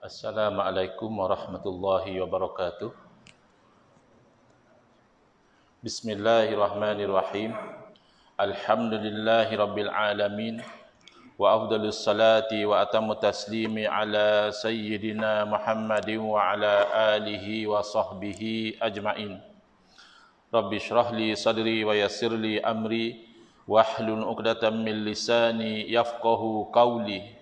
Assalamualaikum warahmatullahi wabarakatuh. Bismillahirrahmanirrahim. Alhamdulillahi rabbil alamin. Wa afdalus salati wa atammu taslimi ala sayyidina Muhammadin wa ala alihi wa sahbihi ajma'in. Rabbi shrah li sadri wa yassir li amri wahlul 'uqdatam min lisani yafqahu qawli.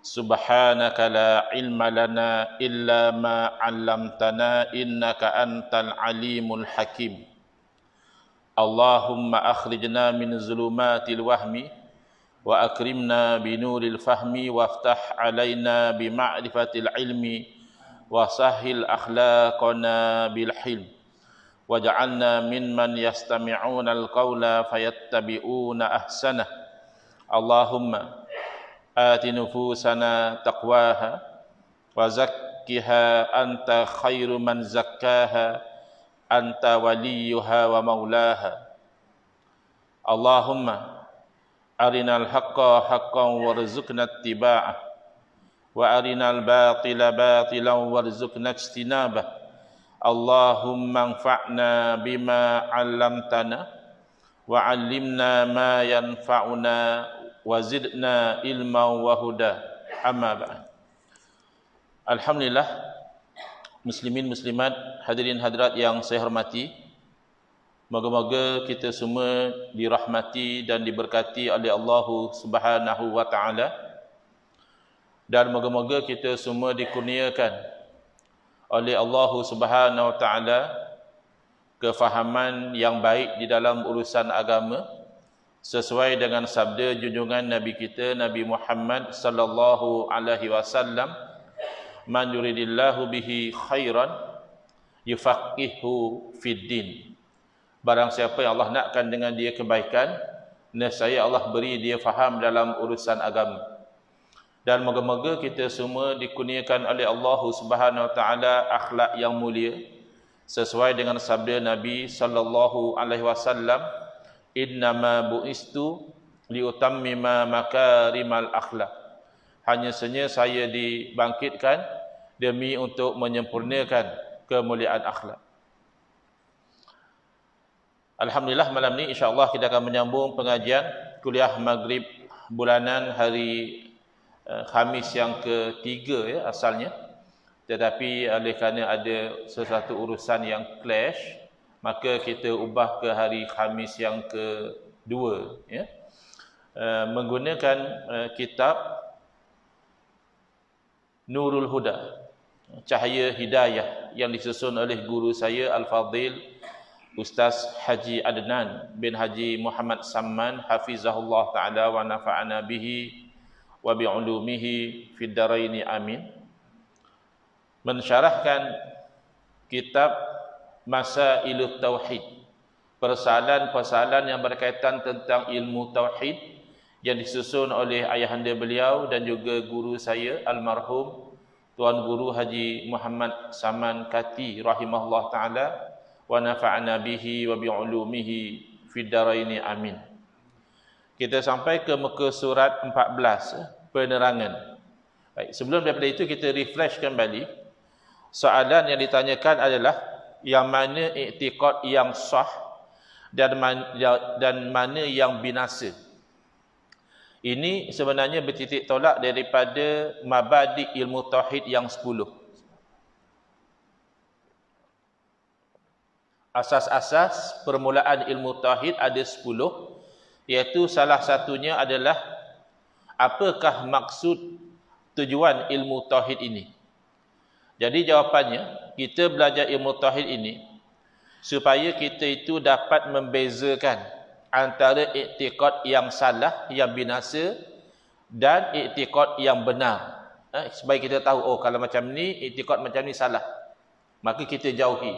Subhanaka la ilma lana illa ma 'allamtana innaka antal alimul hakim. Allahumma akhrijna min zulumatil wahmi wa akrimna binuril fahmi waftah alaina bima'rifatil ilmi wa sahhil akhlaqana bil hilm waj'alna mimman yastami'una al-qawla fayattabi'una ahsanah. Allahumma ati nufusana taqwaha wa zakkiha anta khairu man zakkaha anta waliyuha wa maulaha. Allahumma arinal haqqa haqqan warzuqna ittiba'ah wa arinal batila batilan warzuqna ijtinabah. Allahumma anfa'na bima 'allamtana wa 'allimna ma yanfa'una wa zidna ilman wa huda. Amma ba'd. Alhamdulillah, muslimin muslimat, hadirin hadirat yang saya hormati, moga-moga kita semua dirahmati dan diberkati oleh Allah Subhanahu wa taala, dan moga-moga kita semua dikurniakan oleh Allah Subhanahu wa taala kefahaman yang baik di dalam urusan agama, sesuai dengan sabda junjungan Nabi kita Nabi Muhammad sallallahu alaihi wasallam, man yuridillahu bihi khairan yufaqihu fid din. Barang siapa yang Allah nakkan dengan dia kebaikan, nescaya Allah beri dia faham dalam urusan agama. Dan moga-moga kita semua dikurniakan oleh Allah Subhanahu wa taala akhlak yang mulia, sesuai dengan sabda Nabi sallallahu alaihi wasallam, innama bu'istu liutammima makarimal akhlak. Hanya saja saya dibangkitkan demi untuk menyempurnakan kemuliaan akhlak. Alhamdulillah, malam ni insya-Allah kita akan menyambung pengajian kuliah maghrib bulanan hari Khamis yang ketiga ya asalnya. Tetapi oleh kerana ada sesuatu urusan yang clash, maka kita ubah ke hari Khamis yang kedua ya. Menggunakan kitab Nurul Huda, Cahaya Hidayah, yang disusun oleh guru saya Al-Fadhil Ustaz Haji Adnan bin Haji Muhammad Samman hafizahullah taala wa nafa'ana bihi wa bi'ulumihi fid dharaini amin. Mensyarahkan kitab Masailut Tauhid, persoalan-persoalan yang berkaitan tentang ilmu tauhid, yang disusun oleh ayahanda beliau dan juga guru saya almarhum Tuan Guru Haji Muhammad Saman Kati rahimahullah taala wa nafa'ana bihi wa bi'ulumihi fid dharaini amin. Kita sampai ke muka surat 14, penerangan. Baik, sebelum daripada itu kita refresh kembali. Soalan yang ditanyakan adalah yang mana i'tiqad yang sah dan mana yang binasa. Ini sebenarnya bertitik tolak daripada mabadi ilmu tauhid yang 10. Asas-asas permulaan ilmu tauhid ada 10, iaitu salah satunya adalah apakah maksud tujuan ilmu tauhid ini. Jadi jawapannya, kita belajar ilmu tauhid ini supaya kita itu dapat membezakan antara i'tiqad yang salah, yang binasa, dan i'tiqad yang benar. Supaya kita tahu, oh kalau macam ni, i'tiqad macam ni salah, maka kita jauhi.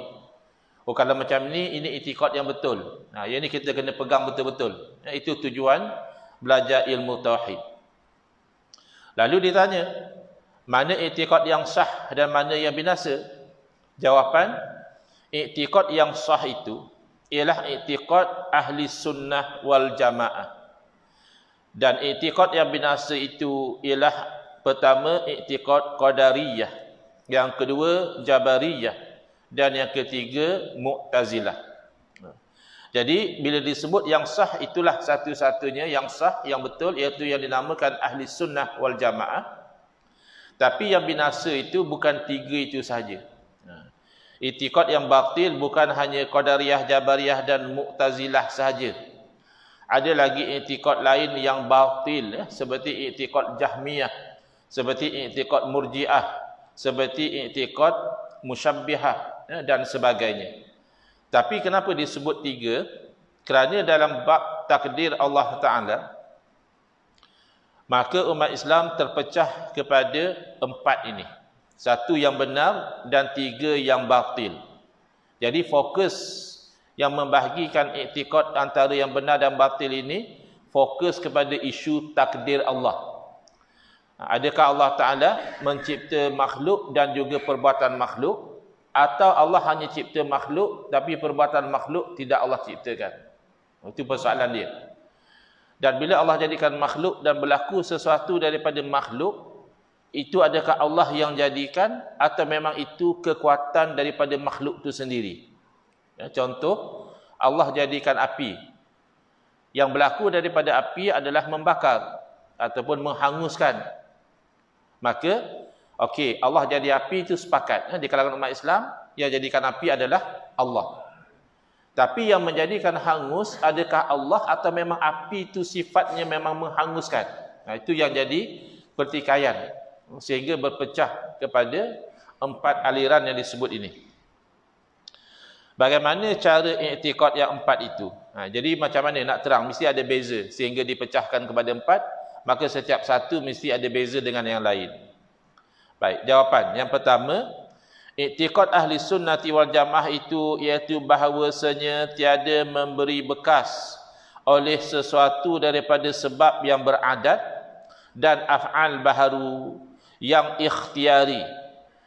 Oh kalau macam ni, ini i'tiqad yang betul. Yang ni kita kena pegang betul-betul. Itu tujuan belajar ilmu tauhid. Lalu ditanya, mana i'tiqad yang sah dan mana yang binasa? Jawapan, i'tiqad yang sah itu ialah i'tiqad ahli sunnah wal jamaah. Dan i'tiqad yang binasa itu ialah Pertama, i'tiqad qadariyah. Yang kedua, jabariyah. Dan yang ketiga, mu'tazilah. Jadi, bila disebut yang sah, itulah satu-satunya yang sah, yang betul, iaitu yang dinamakan ahli sunnah wal jamaah. Tapi yang binasa itu bukan tiga itu sahaja. I'tiqad yang batil bukan hanya qadariyah, jabariyah dan mu'tazilah sahaja. Ada lagi i'tiqad lain yang batil, seperti i'tiqad jahmiyah, seperti i'tiqad murji'ah, seperti i'tiqad musyabbihah dan sebagainya. Tapi kenapa disebut tiga? Kerana dalam bab takdir Allah Ta'ala, maka umat Islam terpecah kepada empat ini. Satu yang benar dan tiga yang batil. Jadi fokus yang membahagikan i'tiqad antara yang benar dan batil ini, fokus kepada isu takdir Allah. Adakah Allah Ta'ala mencipta makhluk dan juga perbuatan makhluk, atau Allah hanya cipta makhluk tapi perbuatan makhluk tidak Allah ciptakan? Itu persoalan dia. Dan bila Allah jadikan makhluk dan berlaku sesuatu daripada makhluk, itu adakah Allah yang jadikan atau memang itu kekuatan daripada makhluk itu sendiri? Contoh, Allah jadikan api. Yang berlaku daripada api adalah membakar ataupun menghanguskan. Maka, okey, Allah jadi api itu sepakat. Di kalangan umat Islam, yang jadikan api adalah Allah. Tapi yang menjadikan hangus, adakah Allah atau memang api itu sifatnya memang menghanguskan? Itu yang jadi pertikaian. Sehingga berpecah kepada empat aliran yang disebut ini. Bagaimana cara i'tiqad yang empat itu? Jadi macam mana nak terang? Mesti ada beza. Sehingga dipecahkan kepada empat, maka setiap satu mesti ada beza dengan yang lain. Baik, jawapan. Yang pertama, i'tiqad ahli sunnati wal jamaah itu iaitu bahawasanya tiada memberi bekas oleh sesuatu daripada sebab yang beradat dan af'al baharu yang ikhtiari.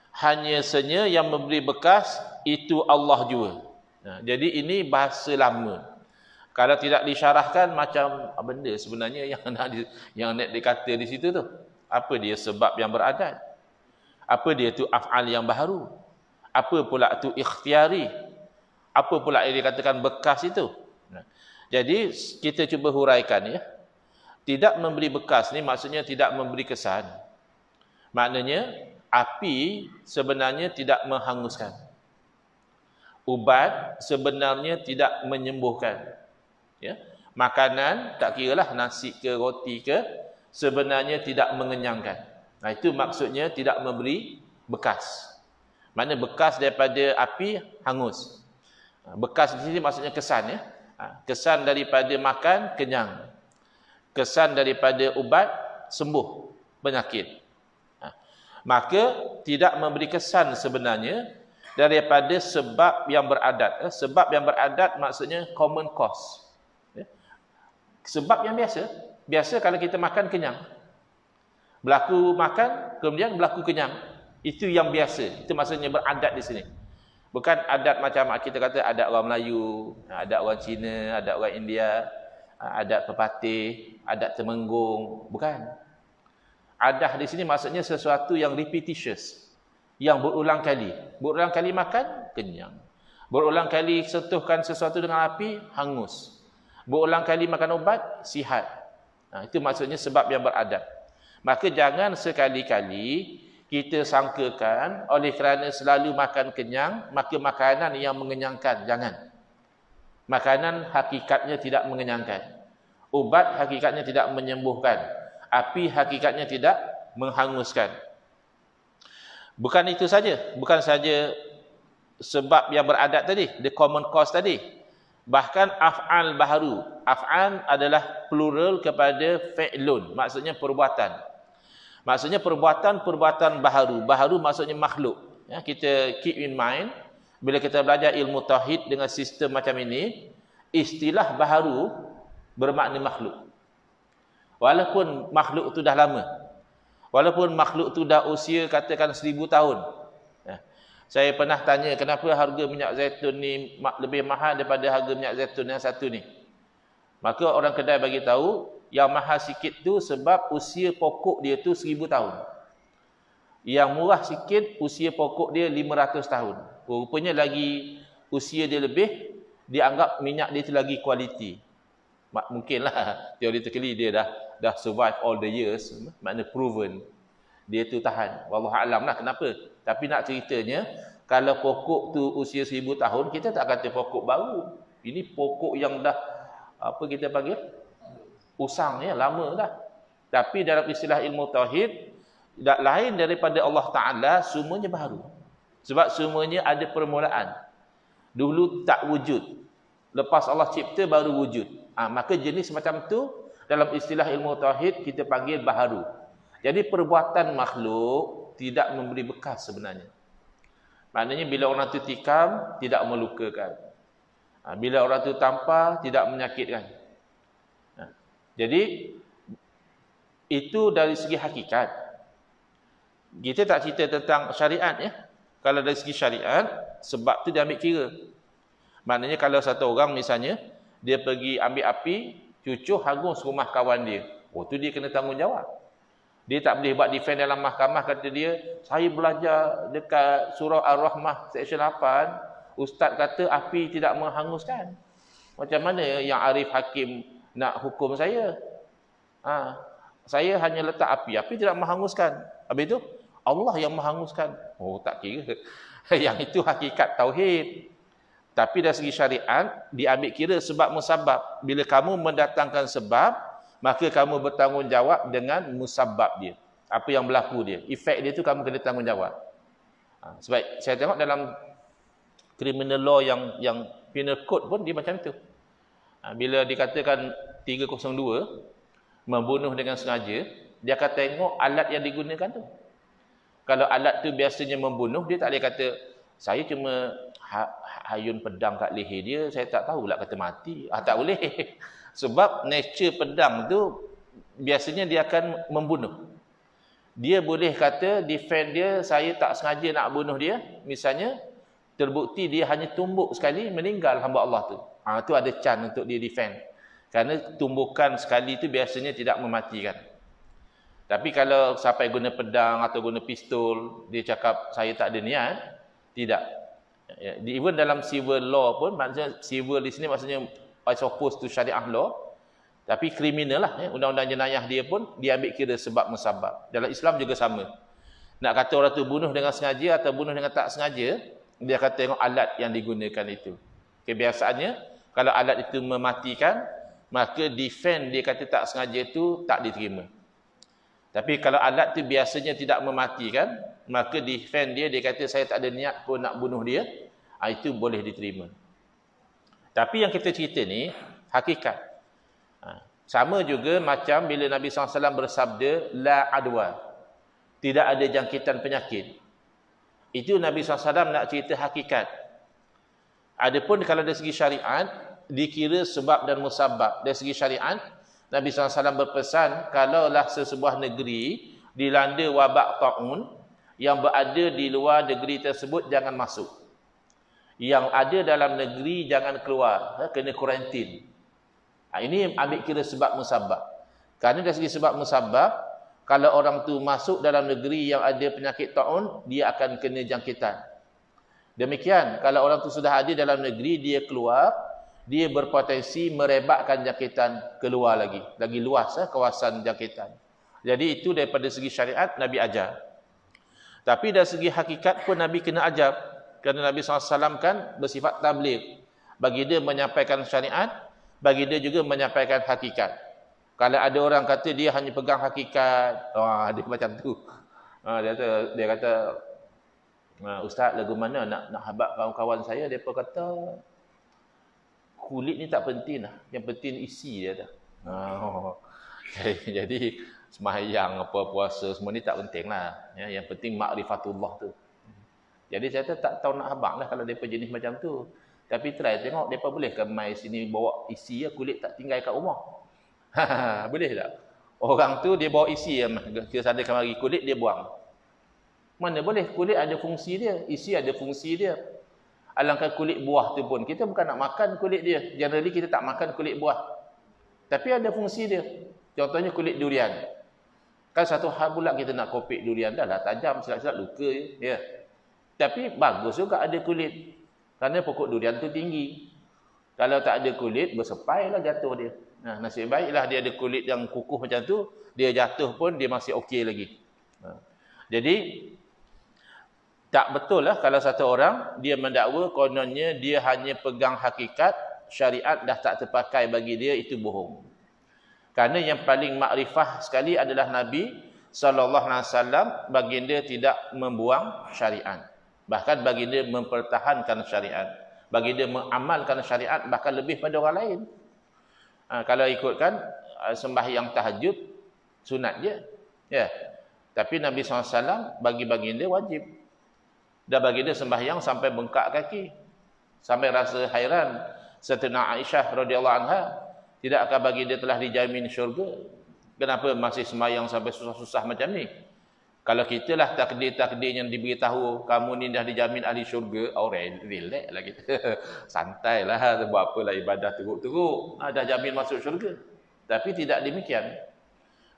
Hanya saja yang memberi bekas itu Allah juga. Jadi ini bahasa lama. Kalau tidak disyarahkan macam benda sebenarnya yang nak dikata di situ tu. Apa dia sebab yang beradat? Apa dia tu af'al yang baharu? Apa pula tu ikhtiari? Apa pula yang dikatakan bekas itu? Jadi kita cuba huraikan ya. Tidak memberi bekas ni maksudnya tidak memberi kesan. Maknanya api sebenarnya tidak menghanguskan. Ubat sebenarnya tidak menyembuhkan. Ya. Makanan, tak kiralah nasi ke roti ke, sebenarnya tidak mengenyangkan. Itu maksudnya tidak memberi bekas. Makna bekas daripada api hangus. Bekas di sini maksudnya kesan ya. Kesan daripada makan kenyang. Kesan daripada ubat sembuh penyakit. Maka tidak memberi kesan sebenarnya daripada sebab yang beradat. Sebab yang beradat maksudnya common cause. Sebab yang biasa. Biasa kalau kita makan kenyang. Berlaku makan, kemudian berlaku kenyang. Itu yang biasa. Itu maksudnya beradat di sini. Bukan adat macam kita kata adat orang Melayu, adat orang Cina, adat orang India, adat pepatih, adat Temenggung. Bukan. Adat di sini maksudnya sesuatu yang repetitious. Yang berulang kali. Berulang kali makan, kenyang. Berulang kali sentuhkan sesuatu dengan api, hangus. Berulang kali makan obat, sihat. Itu maksudnya sebab yang beradat. Maka jangan sekali-kali kita sangkakan oleh kerana selalu makan kenyang, maka makanan yang mengenyangkan. Jangan. Makanan hakikatnya tidak mengenyangkan. Ubat hakikatnya tidak menyembuhkan. Api hakikatnya tidak menghanguskan. Bukan itu saja. Bukan saja sebab yang beradat tadi, the common cause tadi. Bahkan af'al baharu. Af'al adalah plural kepada fi'lun. Maksudnya perbuatan. Maksudnya perbuatan baharu. Baharu maksudnya makhluk. Ya, kita keep in mind, bila kita belajar ilmu tauhid dengan sistem macam ini, istilah baharu bermakna makhluk. Walaupun makhluk itu dah lama. Walaupun makhluk itu dah usia katakan 1000 tahun. Saya pernah tanya kenapa harga minyak zaitun ni lebih mahal daripada harga minyak zaitun yang satu ni. Maka orang kedai bagi tahu yang mahal sikit tu sebab usia pokok dia tu 1000 tahun. Yang murah sikit usia pokok dia 500 tahun. Rupanya lagi usia dia lebih, dia anggap minyak dia tu lagi kualiti. Mungkinlah theoretically dia dah survive all the years, makna proven. Dia tu tahan. Wallahu alam lah kenapa. Tapi nak ceritanya, kalau pokok tu usia 1000 tahun, kita tak kata pokok baru. Ini pokok yang dah, apa kita panggil? Usang ya, lama dah. Tapi dalam istilah ilmu tauhid, tak lain daripada Allah Ta'ala, semuanya baru. Sebab semuanya ada permulaan. Dulu tak wujud. Lepas Allah cipta, baru wujud. Maka jenis macam tu, dalam istilah ilmu tauhid, kita panggil baharu. Jadi perbuatan makhluk tidak memberi bekas sebenarnya. Maknanya bila orang tu tikam, tidak melukakan. Bila orang tu tampar, tidak menyakitkan. Jadi, itu dari segi hakikat. Kita tak cerita tentang syariat ya. Kalau dari segi syariat, sebab tu dia ambil kira. Maknanya kalau satu orang misalnya, dia pergi ambil api, cucuh hangus rumah kawan dia. Tu dia kena tanggungjawab. Dia tak boleh buat defend dalam mahkamah, kata dia, saya belajar dekat surah Ar-Rahmah section 8, ustaz kata api tidak menghanguskan. Macam mana yang Arif Hakim nak hukum saya? Saya hanya letak api tidak menghanguskan. Habis itu, Allah yang menghanguskan. Tak kira. Yang itu hakikat tauhid. Tapi dari segi syariat, diambil kira sebab musabab. Bila kamu mendatangkan sebab, maka kamu bertanggungjawab dengan musabab dia. Apa yang berlaku dia. Efek dia tu kamu kena tanggungjawab. Sebab saya tengok dalam criminal law yang penal code pun dia macam tu. Bila dikatakan 302, membunuh dengan sengaja, dia akan tengok alat yang digunakan tu. Kalau alat tu biasanya membunuh, dia tak boleh kata, saya cuma hayun pedang kat leher dia, saya tak tahu pula kata mati. Tak boleh. Sebab nature pedang tu biasanya dia akan membunuh. Dia boleh kata defend dia, saya tak sengaja nak bunuh dia. Misalnya terbukti dia hanya tumbuk sekali, meninggal hamba Allah tu. Tu ada chance untuk dia defend. Kerana tumbukan sekali tu biasanya tidak mematikan. Tapi kalau sampai guna pedang atau guna pistol, dia cakap saya tak ada niat, tidak. Even dalam civil law pun, maksudnya civil di sini maksudnya as opposed to syariah law, tapi kriminal lah. Undang-undang jenayah dia pun dia ambil kira sebab musabab. Dalam Islam juga sama. Nak kata orang tu bunuh dengan sengaja atau bunuh dengan tak sengaja, dia akan tengok alat yang digunakan itu. Kebiasaannya, kalau alat itu mematikan, maka defend dia kata tak sengaja itu tak diterima. Tapi kalau alat itu biasanya tidak mematikan, maka defend dia kata saya tak ada niat pun nak bunuh dia, itu boleh diterima. Tapi yang kita cerita ni, hakikat. Sama juga macam bila Nabi SAW bersabda, La adwa. Tidak ada jangkitan penyakit. Itu Nabi SAW nak cerita hakikat. Adapun kalau dari segi syariat, dikira sebab dan musabab. Dari segi syariat, Nabi SAW berpesan, kalaulah sesebuah negeri dilanda wabak ta'un, yang berada di luar negeri tersebut jangan masuk. Yang ada dalam negeri jangan keluar, kena kuarantin. Ini ambil kira sebab musabab. Kerana dari segi sebab musabab, kalau orang tu masuk dalam negeri yang ada penyakit taun, dia akan kena jangkitan. Demikian, kalau orang tu sudah ada dalam negeri, dia keluar, dia berpotensi merebakkan jangkitan keluar lagi luas kawasan jangkitan. Jadi itu daripada segi syariat Nabi ajar. Tapi dari segi hakikat pun Nabi kena ajar. Kerana Nabi SAW kan bersifat tabligh. Bagi dia menyampaikan syariat, bagi dia juga menyampaikan hakikat. Kalau ada orang kata dia hanya pegang hakikat, dia macam tu. Dia kata, Ustaz, lagu mana nak habaq kawan-kawan saya? Dia pun kata, kulit ni tak penting lah. Yang penting isi dia dah. Jadi, sembahyang, puasa, semua ni tak penting lah. Yang penting ma'rifatullah tu. Jadi saya tak tahu nak habaq lah kalau mereka jenis macam tu. Tapi try tengok mereka boleh ke mai sini bawa isi ya, kulit tak tinggal kat rumah. Boleh tak? Orang tu dia bawa isi ya, ke sana kemari, kulit dia buang. Mana boleh, kulit ada fungsi dia, isi ada fungsi dia. Alangkah kulit buah tu pun, kita bukan nak makan kulit dia. Generally kita tak makan kulit buah. Tapi ada fungsi dia. Contohnya kulit durian. Kan satu hal pula kita nak kopik durian dah lah tajam, silap-silap luka je. Ya. Tapi bagus juga ada kulit. Kerana pokok durian tu tinggi. Kalau tak ada kulit, bersepai lah jatuh dia. Nah, nasib baiklah dia ada kulit yang kukuh macam tu, dia jatuh pun dia masih okey lagi. Jadi, tak betul lah kalau satu orang, dia mendakwa kononnya dia hanya pegang hakikat, syariat dah tak terpakai bagi dia, itu bohong. Kerana yang paling makrifah sekali adalah Nabi SAW, baginda tidak membuang syariat. Bahkan baginda mempertahankan syariat. Baginda mengamalkan syariat bahkan lebih pada orang lain. Kalau ikutkan sembahyang tahajud, sunat je. Ya. Tapi Nabi SAW bagi baginda wajib. Dan baginda sembahyang sampai bengkak kaki. Sampai rasa hairan. Sayyidatina Aisyah radhiyallahu anha, tidakkah baginda telah dijamin syurga? Kenapa masih sembahyang sampai susah-susah macam ni? Kalau kita lah takdir-takdir yang diberitahu, kamu ni dah dijamin ahli syurga, relax lah kita. Santai lah, buat apalah ibadah teruk-teruk. Dah jamin masuk syurga. Tapi tidak demikian.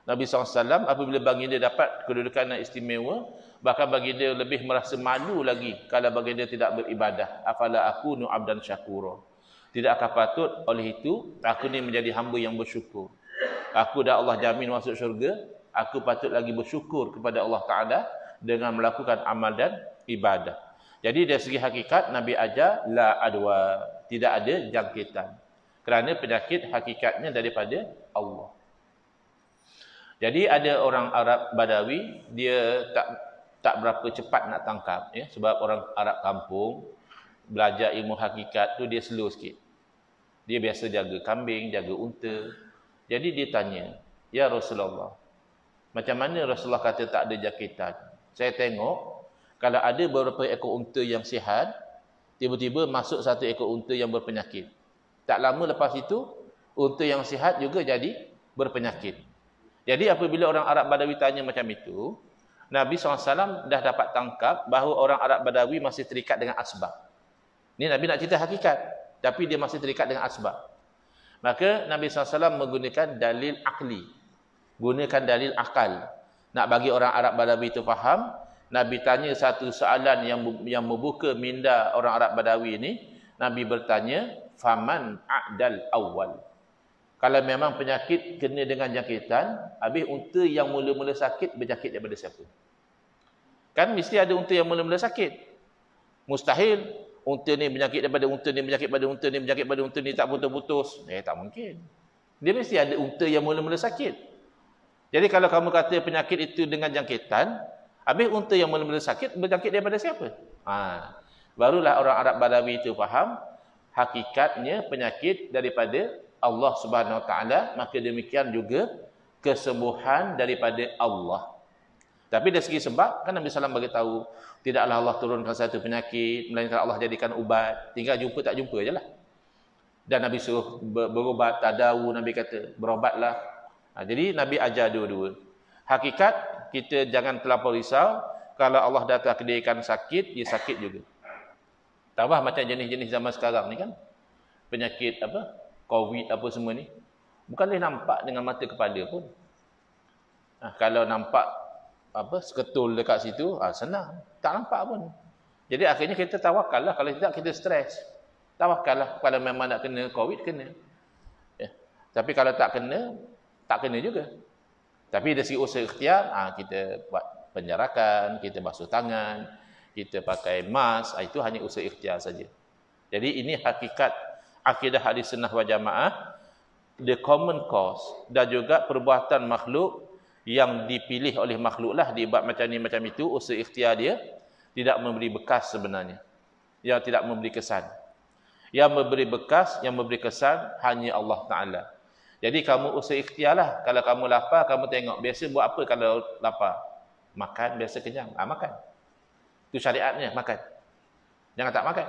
Nabi SAW apabila baginda dapat kedudukan yang istimewa, bahkan baginda lebih merasa malu lagi kalau baginda tidak beribadah. Afala akunu abdan syakura. Tidakkah patut oleh itu, aku ni menjadi hamba yang bersyukur. Aku dah Allah jamin masuk syurga, aku patut lagi bersyukur kepada Allah Ta'ala dengan melakukan amal dan ibadah. Jadi dari segi hakikat, Nabi ajar la adwa, tidak ada jangkitan. Kerana penyakit hakikatnya daripada Allah. Jadi ada orang Arab Badawi, dia tak berapa cepat nak tangkap. Ya? Sebab orang Arab kampung, belajar ilmu hakikat tu dia slow sikit. Dia biasa jaga kambing, jaga unta. Jadi dia tanya, ya Rasulullah, macam mana Rasulullah kata tak ada jangkitan? Saya tengok, kalau ada beberapa ekor unta yang sihat, tiba-tiba masuk satu ekor unta yang berpenyakit. Tak lama lepas itu, unta yang sihat juga jadi berpenyakit. Jadi apabila orang Arab Badawi tanya macam itu, Nabi SAW dah dapat tangkap bahawa orang Arab Badawi masih terikat dengan asbab. Ini Nabi nak cerita hakikat, tapi dia masih terikat dengan asbab. Maka Nabi SAW menggunakan dalil akli. Gunakan dalil akal. Nak bagi orang Arab Badawi itu faham, Nabi tanya satu soalan yang membuka minda orang Arab Badawi ini. Nabi bertanya, faman a'dal awal. Kalau memang penyakit kena dengan jangkitan, habis unta yang mula-mula sakit berjangkit daripada siapa? Kan mesti ada unta yang mula-mula sakit. Mustahil unta ni berjangkit daripada unta ni, berjangkit pada unta ni, berjangkit pada unta ni, tak putus-putus. Tak mungkin. Dia mesti ada unta yang mula-mula sakit. Jadi kalau kamu kata penyakit itu dengan jangkitan, habis unta yang mula-mula sakit berjangkit daripada siapa? Barulah orang Arab Badawi itu faham hakikatnya penyakit daripada Allah Subhanahu Wa Taala, maka demikian juga kesembuhan daripada Allah. Tapi dari segi sebab, kan Nabi SAW bagi tahu, tidaklah Allah turunkan satu penyakit, melainkan Allah jadikan ubat. Tinggal jumpa tak jumpa je lah. Dan Nabi suruh berubat, tadawu, Nabi kata, berobatlah. Jadi Nabi ajar dua-dua. Hakikat, kita jangan terlampau risau. Kalau Allah dah takdirkan sakit, dia sakit juga. Tambah macam jenis-jenis zaman sekarang ni kan. Penyakit apa? Covid apa semua ni. Bukan boleh nampak dengan mata kepala pun. Kalau nampak seketul dekat situ, senang. Tak nampak pun. Jadi akhirnya kita tawakal lah. Kalau tidak, kita stres. Tawakal lah. Kalau memang nak kena Covid, kena. Tapi kalau tak kena juga. Tapi dari segi usaha ikhtiar, kita buat penjarakan, kita basuh tangan, kita pakai mask, itu hanya usaha ikhtiar saja. Jadi ini hakikat akidah ahli sunnah wal jamaah, the common cause, dan juga perbuatan makhluk yang dipilih oleh makhluk lah dibuat macam ni macam itu, usaha ikhtiar dia tidak memberi bekas sebenarnya, yang tidak memberi kesan. Yang memberi bekas, yang memberi kesan hanya Allah Ta'ala. Jadi kamu usaha ikhtiar lah. Kalau kamu lapar, kamu tengok biasa buat apa kalau lapar? Makan, biasa kenyang, makan. Itu syariatnya, makan. Jangan tak makan.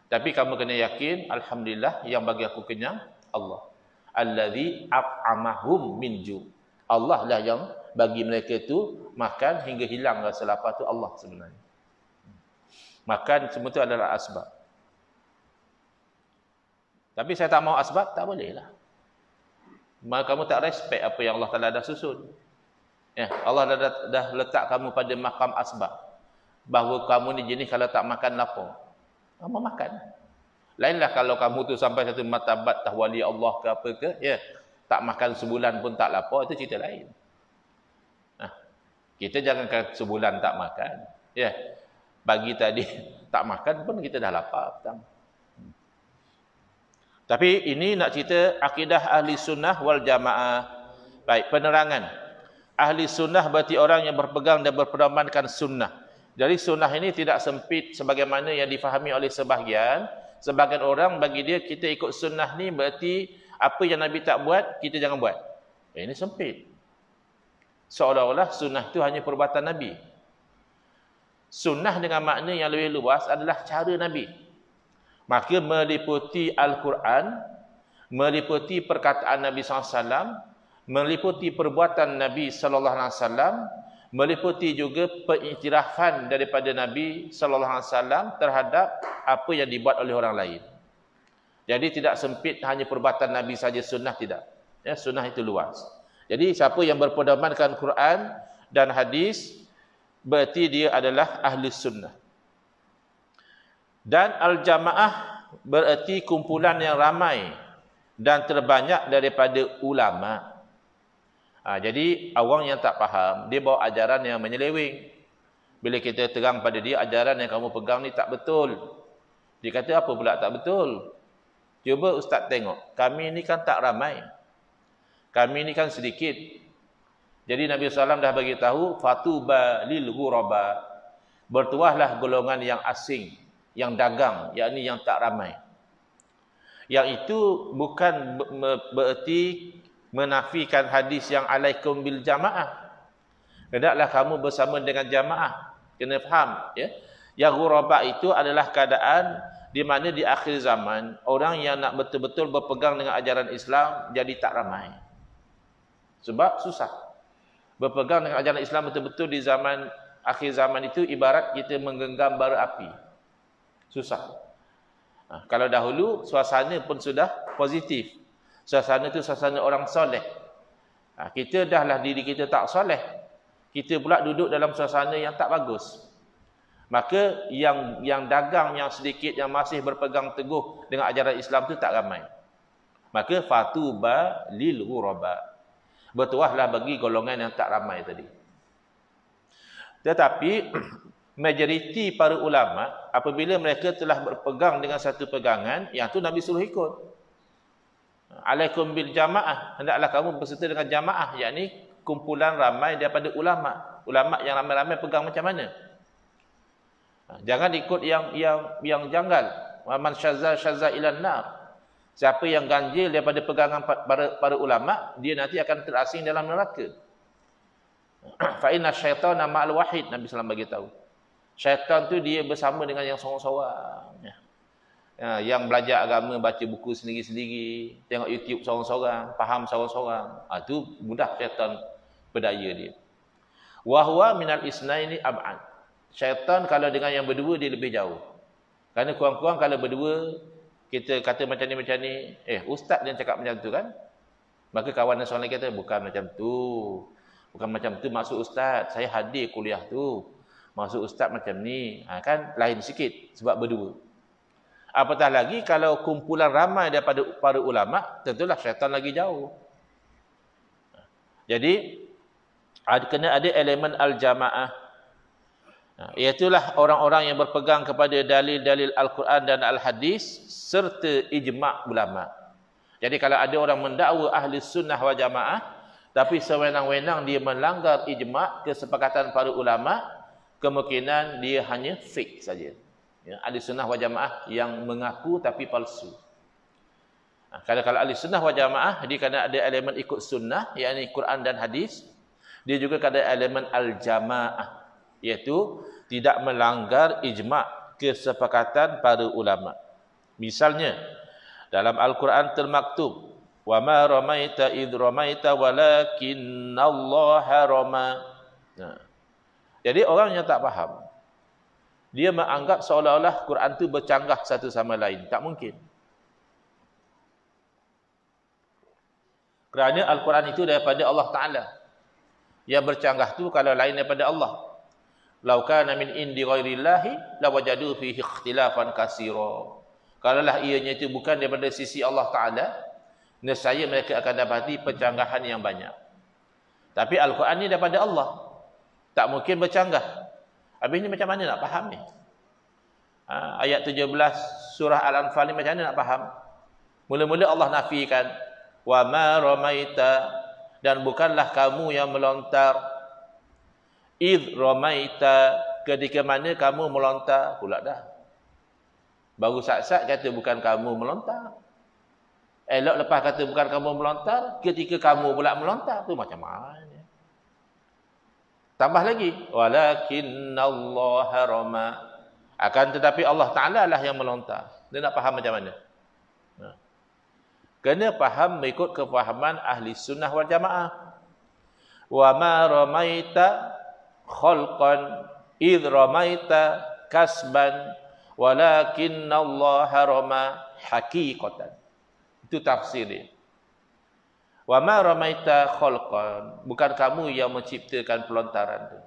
Tapi kamu kena yakin, alhamdulillah, yang bagi aku kenyang, Allah. Allazi at'amahum min ju'. Allah lah yang bagi mereka itu makan hingga hilang rasa lapar, tu Allah sebenarnya. Makan semua itu adalah asbab. Tapi saya tak mau asbab, tak boleh lah. Maka kamu tak respect apa yang Allah Ta'ala dah susun. Ya, Allah dah letak kamu pada maqam asbab. Bahawa kamu ni jenis kalau tak makan lapar. Kamu makan. Lainlah kalau kamu tu sampai satu martabat tahwali Allah ke apa ke, ya, tak makan sebulan pun tak lapar, itu cerita lain. Nah, kita jangankan sebulan tak makan. Ya. Pagi tadi tak makan pun kita dah lapar petang. Tapi ini nak cerita akidah ahli sunnah wal jamaah. Baik, penerangan. Ahli sunnah berarti orang yang berpegang dan berpedomankan sunnah. Jadi sunnah ini tidak sempit sebagaimana yang difahami oleh sebahagian. Sebahagian orang bagi dia kita ikut sunnah ni berarti apa yang Nabi tak buat, kita jangan buat. Ini sempit. Seolah-olah sunnah itu hanya perbuatan Nabi. Sunnah dengan makna yang lebih luas adalah cara Nabi. Maka meliputi Al-Quran, meliputi perkataan Nabi SAW, meliputi perbuatan Nabi SAW, meliputi juga pengiktirafan daripada Nabi SAW terhadap apa yang dibuat oleh orang lain. Jadi tidak sempit hanya perbuatan Nabi saja, sunnah tidak. Ya, sunnah itu luas. Jadi siapa yang berpedomankan Quran dan hadis, berarti dia adalah ahli sunnah. Dan al-jamaah berarti kumpulan yang ramai dan terbanyak daripada ulama. Jadi awang yang tak faham, dia bawa ajaran yang menyeleweng. Bila kita terang pada dia, ajaran yang kamu pegang ni tak betul. Dia kata apa pula tak betul? Cuba ustaz tengok, kami ni kan tak ramai. Kami ni kan sedikit. Jadi Nabi SAW dah bagi tahu, fatuba lil ghuraba. Bertuahlah golongan yang asing, yang dagang, yakni yang tak ramai. Yang itu bukan bererti menafikan hadis yang alaikum bil jamaah. Hendaklah kamu bersama dengan jamaah. Kena faham, ya. Yang ghuraba itu adalah keadaan di mana di akhir zaman orang yang nak betul-betul berpegang dengan ajaran Islam jadi tak ramai. Sebab susah. Berpegang dengan ajaran Islam betul-betul di zaman akhir zaman itu ibarat kita menggenggam bara api. Susah. Kalau dahulu suasana pun sudah positif. Suasana itu suasana orang soleh. Kita dahlah diri kita tak soleh. Kita pula duduk dalam suasana yang tak bagus. Maka yang dagang yang sedikit yang masih berpegang teguh dengan ajaran Islam itu tak ramai. Maka fatuba lil ghuraba. Bertuahlah bagi golongan yang tak ramai tadi. Tetapi majoriti para ulama apabila mereka telah berpegang dengan satu pegangan, yang tu Nabi suruh ikut. Alaikum bil jamaah, hendaklah kamu berserta dengan jamaah, yakni kumpulan ramai daripada ulama. Ulama yang ramai-ramai pegang macam mana? Jangan ikut yang janggal. Man syazza ilan nar. Siapa yang ganjil daripada pegangan para ulama, dia nanti akan terasing dalam neraka. Fa inna syaitana ma'al wahid, Nabi sallallahu bagi tahu. Syaitan tu dia bersama dengan yang seorang-seorang. Yang belajar agama, baca buku sendiri-sendiri, tengok YouTube seorang-seorang, faham seorang-seorang. Tu mudah syaitan berdaya dia. Wa huwa minal isnaini ab'ad. Syaitan kalau dengan yang berdua dia lebih jauh. Kerana kurang-kurang kalau berdua kita kata macam ni, ustaz yang cakap macam tu kan? Maka kawan yang seorang lain kata bukan macam tu. Bukan macam tu maksud ustaz. Saya hadir kuliah tu. Maksud ustaz macam ni. Kan lain sikit sebab berdua. Apatah lagi kalau kumpulan ramai daripada para ulama, tentulah syaitan lagi jauh. Jadi kena ada elemen al-jamaah. Iaitulah orang-orang yang berpegang kepada dalil-dalil Al-Quran dan Al-Hadis serta ijma' ulama. Jadi kalau ada orang mendakwa ahli sunnah wal jamaah tapi sewenang-wenang dia melanggar ijma' kesepakatan para ulama, kemungkinan dia hanya fake saja. Ahli sunnah wal jamaah yang mengaku tapi palsu. Kalau ahli sunnah wal jamaah dia kena ada elemen ikut sunnah, yakni Quran dan hadis. Dia juga ada elemen al-jamaah, iaitu tidak melanggar ijma' kesepakatan para ulama. Misalnya dalam Al-Quran termaktub, wa ma ramaita id ramaita walakinallaha rama. Jadi orang yang tak faham, dia menganggap seolah-olah Quran itu bercanggah satu sama lain. Tak mungkin. Kerana Al-Quran itu daripada Allah Ta'ala. Yang bercanggah tu kalau lain daripada Allah. Lau kana min indi ghairillahi lawajadu fihi ikhtilafan katsira. Kalaulah ianya itu bukan daripada sisi Allah Taala, nescaya mereka akan dapati pencanggahan yang banyak. Tapi Al-Quran ni daripada Allah. Tak mungkin bercanggah. Habis ni macam mana nak faham ni? Ayat 17 surah Al-Anfal ni macam mana nak faham? Mula-mula Allah nafikan wa ma ramaita, dan bukanlah kamu yang melontar. Id ramaita, ketika mana kamu melontar pula dah. Baru sat-sat kata bukan kamu melontar. Elok lepas kata bukan kamu melontar, ketika kamu pula melontar tu macam mana? Tambah lagi, walakinallaha rama. Akan tetapi Allah Taala lah yang melontar. Dia nak faham macam mana? Kena faham mengikut kefahaman ahli sunnah wal jamaah. Wa ma ramaita khalqan id ramaita kasban walakinallaha rama haqiqatan. Itu tafsir dia. Wa ma ramaita khalqan, bukan kamu yang menciptakan pelontaran tu.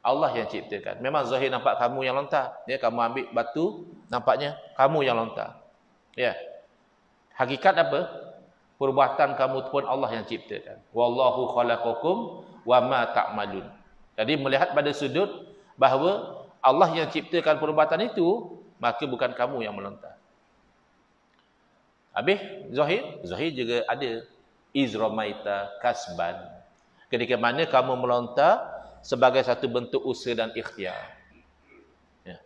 Allah yang ciptakan. Memang zahir nampak kamu yang lontar. Ya, kamu ambil batu, nampaknya kamu yang lontar. Ya. Hakikat apa? Perbuatan kamu pun Allah yang ciptakan. Wallahu khalaqakum wa ma ta'malun. Jadi melihat pada sudut bahawa Allah yang ciptakan perbuatan itu, maka bukan kamu yang melontar. Habis zahir? Zahir juga ada. Izramaita kasban. Ketika mana kamu melontar sebagai satu bentuk usaha dan ikhtiar. Ya.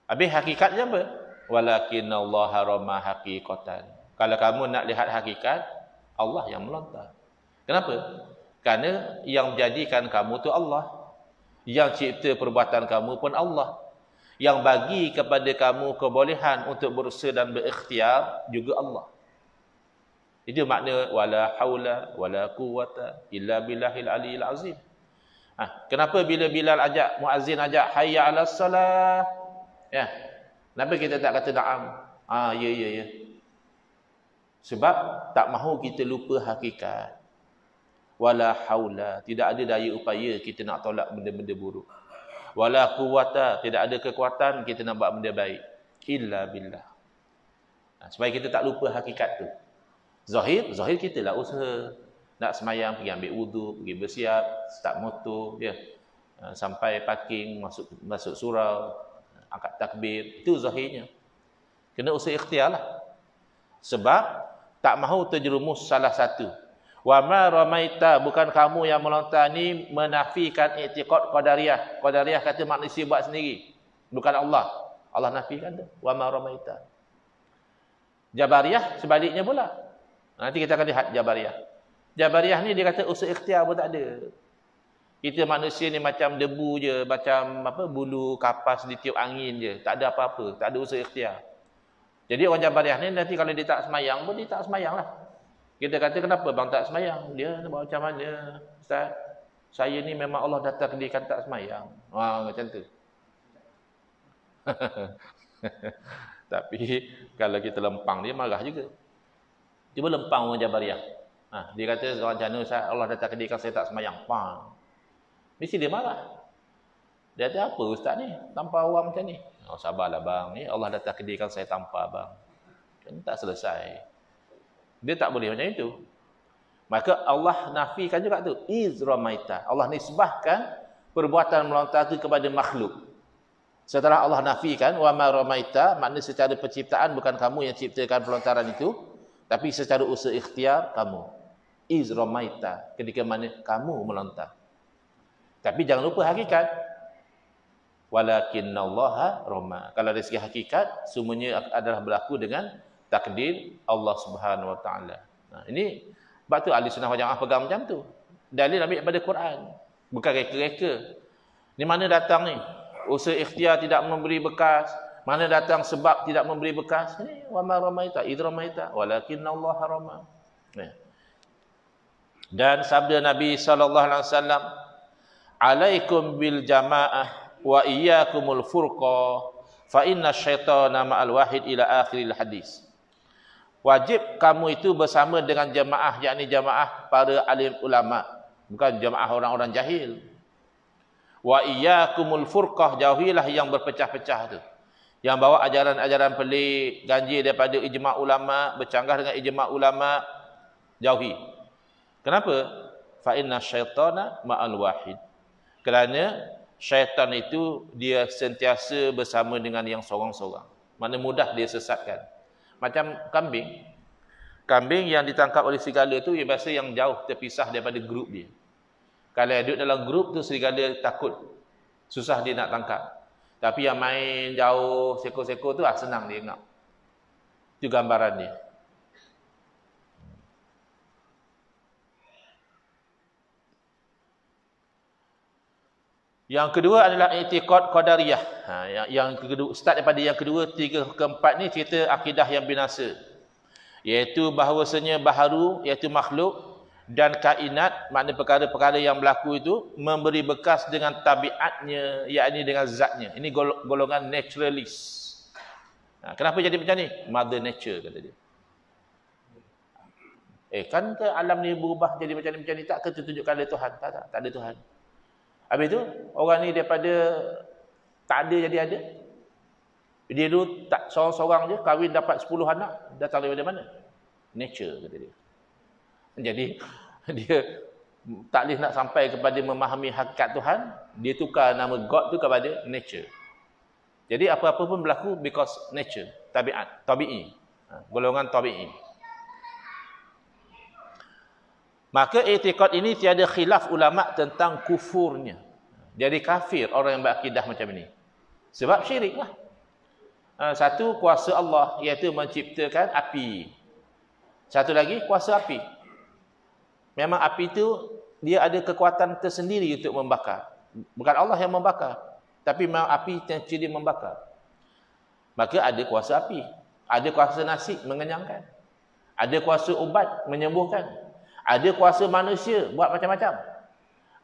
Habis hakikatnya apa? Walakinallaha rama haqiqatan. Kalau kamu nak lihat hakikat, Allah yang melontar. Kenapa? Kerana yang menjadikan kamu tu Allah. Yang cipta perbuatan kamu pun Allah. Yang bagi kepada kamu kebolehan untuk berusaha dan berikhtiar juga Allah. Itu makna wala haula wala quwwata illa billahil aliyil azim. Kenapa bila Bilal ajak, muazzin ajak hayya 'alas salah? Ya. Kenapa kita tak kata na'am? Ya. Sebab tak mahu kita lupa hakikat. Wala haula, tidak ada daya upaya kita nak tolak benda-benda buruk. Wala quwwata, tidak ada kekuatan kita nak buat benda baik. Illa billah. Supaya kita tak lupa hakikat tu. Zahir kita lah usaha. Nak semayang, pergi ambil wudu, pergi bersiap, start motor, ya. Sampai parking, masuk surau, angkat takbir. Itu zahirnya. Kena usaha ikhtiar lah. Sebab tak mahu terjerumus salah satu. Wa ma ramaita, bukan kamu yang melontar, ni menafikan i'tiqad qadariyah. Qadariyah kata manusia buat sendiri, bukan Allah. Allah nafikan tu. Wa ma ramaita. Jabariyah sebaliknya pula. Nanti kita akan lihat Jabariyah. Jabariyah ni dia kata usaha ikhtiar pun tak ada. Kita manusia ni macam debu je, macam bulu kapas ditiup angin je. Tak ada apa-apa, tak ada usaha ikhtiar. Jadi orang Jabariyah ni nanti kalau dia tak semayang pun dia tak semayang lah. Kita kata kenapa bang tak semayang? Dia nak buat macam mana? Ustaz, saya ni memang Allah dah takdirkan tak semayang. Macam tu. Tapi kalau kita lempang dia marah juga. Cuba lempang orang Jabariyah. Dia kata macam mana Ustaz, Allah dah takdirkan saya tak semayang. Mesti dia marah. Dia kata apa Ustaz ni? Tanpa orang macam ni. Sabarlah bang, ni Allah dah takdirkan saya tanpa bang. Kan tak selesai. Dia tak boleh macam itu. Maka Allah nafikan juga tu. Izramaita. Allah nisbahkan perbuatan melontar itu kepada makhluk. Setelah Allah nafikan, wa ma ramaita, makna secara penciptaan bukan kamu yang ciptakan pelontaran itu, tapi secara usaha ikhtiar kamu. Izramaita. Ketika mana kamu melontar. Tapi jangan lupa hakikat. Walakinallaha rama. Kalau dari segi hakikat, semuanya adalah berlaku dengan takdir Allah Subhanahu Wa Taala. Ini sebab tu ahli sunnah wal jamaah pegang macam tu. Dalil ambil daripada Quran. Bukan reka-reka. Ni mana datang ni? Usaha ikhtiar tidak memberi bekas. Mana datang sebab tidak memberi bekas? Ini wa ma ramaita id ramaita walakinallaha rama. Dan sabda Nabi sallallahu alaihi wasallam, "Alaikum bil jamaah wa iyyakumul furqa fa inna syaitana ma'al wahid ila akhiril hadis." Wajib kamu itu bersama dengan jemaah, yakni jemaah para alim ulama. bukan jamaah orang-orang jahil. Wa iyyakumul furqah, jauhilah yang berpecah-pecah tu. Yang bawa ajaran-ajaran pelik, ganjil daripada ijma' ulama, bercanggah dengan ijma' ulama, jauhi. Kenapa? Fa inna syaitana ma'al wahid. Kerana syaitan itu dia sentiasa bersama dengan yang seorang-seorang. Mana mudah dia sesatkan. Macam kambing. Kambing yang ditangkap oleh serigala tu ia biasa yang jauh terpisah daripada grup dia. Kalau duduk dalam grup tu serigala takut. Susah dia nak tangkap. Tapi yang main jauh seko-seko tu senang dia nak. Itu gambaran dia. Yang kedua adalah i'tiqad qadariyah. Yang kedua, start daripada yang kedua, 3 ke 4 ni cerita akidah yang binasa. Iaitu bahawasanya baharu, iaitu makhluk dan kainat, makna perkara-perkara yang berlaku itu memberi bekas dengan tabiatnya, yakni dengan zatnya. Ini golongan naturalist. Kenapa jadi macam ni? Mother nature kata dia. Kan ke alam ni berubah jadi macam ni tak ke tunjukkan ada Tuhan? Tak ada Tuhan. Habis tu orang ni daripada tak ada jadi ada. Dia dulu tak seorang-seorang je kahwin dapat 10 anak, datang daripada mana? Nature kata dia. Jadi dia tak boleh nak sampai kepada memahami hakikat Tuhan, dia tukar nama God tu kepada nature. Jadi apa-apa pun berlaku because nature, tabiat, tabi'i. Golongan tabi'i. Maka i'tiqad ini tiada khilaf ulama tentang kufurnya. Jadi kafir orang yang berakidah macam ini. Sebab syirik lah. Satu, kuasa Allah, iaitu menciptakan api. Satu lagi, kuasa api. Memang api itu dia ada kekuatan tersendiri untuk membakar. Bukan Allah yang membakar, tapi memang api yang ciri membakar. Maka ada kuasa api, ada kuasa nasi mengenyangkan, ada kuasa ubat menyembuhkan, ada kuasa manusia buat macam-macam.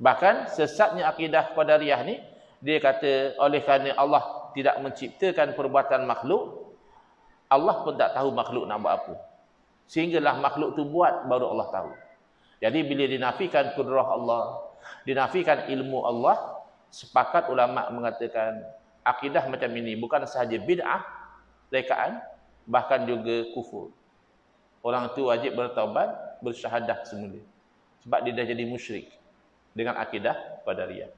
Bahkan sesatnya akidah qadariyah ni, dia kata oleh kerana Allah tidak menciptakan perbuatan makhluk, Allah pun tak tahu makhluk nak buat apa. Sehinggalah makhluk tu buat, baru Allah tahu. Jadi bila dinafikan kudrah Allah, dinafikan ilmu Allah, sepakat ulama mengatakan akidah macam ini bukan sahaja bid'ah, rekaan, bahkan juga kufur. Orang itu wajib bertaubat, bersyahadah semula. Sebab dia dah jadi musyrik dengan akidah qadariyah.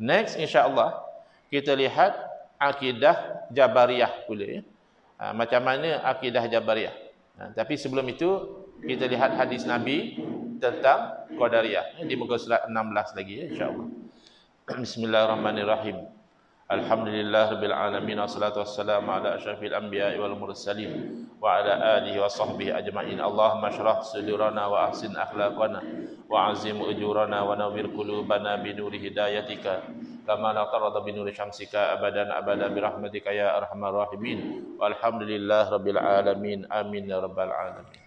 Next insya-Allah kita lihat akidah Jabariyah pula. Macam mana akidah Jabariyah. Tapi sebelum itu kita lihat hadis Nabi tentang qadariyah di muka surat 16 lagi insya-Allah. Bismillahirrahmanirrahim. Alhamdulillahirabbil alamin, wassalatu wassalamu ala asyrafil anbiya'i wal mursalin wa ala alihi wa sahbihi ajma'in. Allahumma shrah sudurana wa ahsin akhlaqana wa azim ujurana wa nawwir qulubana bi nuri hidayatika kama la tarada bi nuri syamsika abadan abada bi rahmatika ya arhamar rahimin. Walhamdulillahirabbil alamin. Amin ya rabbal alamin.